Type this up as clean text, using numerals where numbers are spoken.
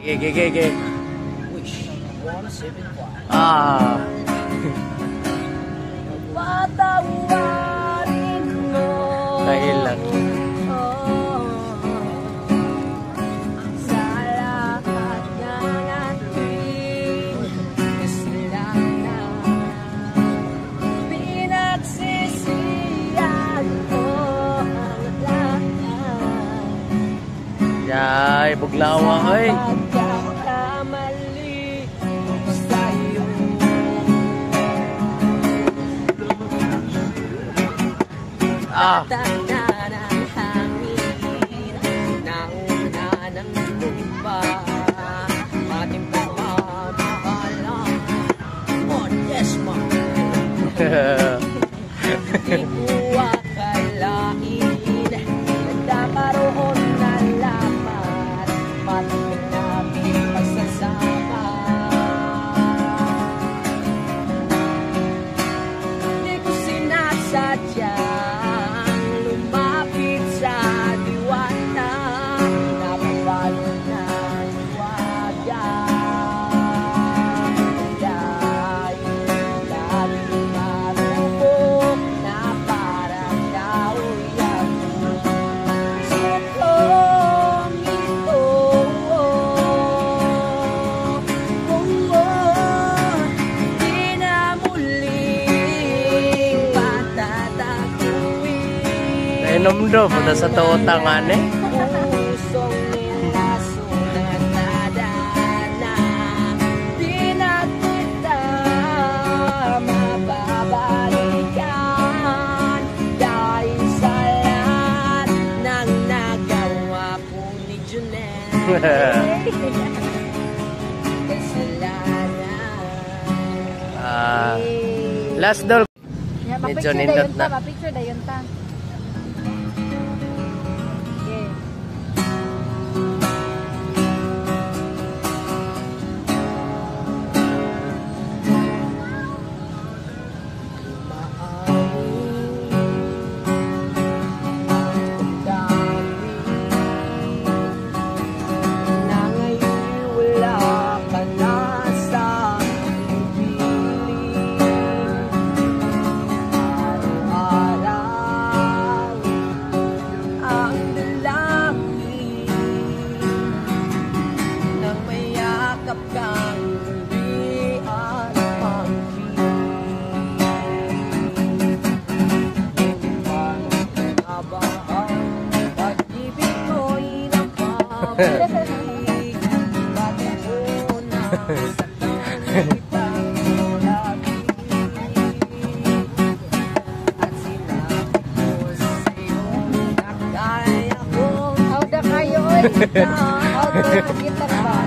Gege. Wish 175. Ah. Patawarin mo. Dahil lang. Sa lahat ng ating kasalanan, pinagsisihan ko ang lahat. Yay, buglawa, oy. Pagkakamali sa'yo. Ah. Tanda ng hangin, nauna ng lupa, ating pagmamahalan. Modesma. Di ko akalain, nagkakaroon na laman, matagal namin pagsasama. Di ko sinasadyang lumapit sa diwata, napapalo ng waga. Dahil laging marupok na parang nauyan sa kong ito. Di na muling patatakuin. Inom do, punta sa totang eh. Pusong nilaso na nadana, di na kita mababalikan. Dahil sa lahat ng nagawa ko ni Junel, kasalanan. Ah, last door. Medyo nindot na. Picture dayon ta. Okay. Na ngayon wala ka na sa piling. Araw-araw ang dalangin nang mayakap kang muli at pag-ibig. Pag-ibig ko'y napapabalik. Bakit mo nasaktan kitang lagi? At sinabi ko sa'yo na kaya kong Auda kayo oy. Auda gitar ba?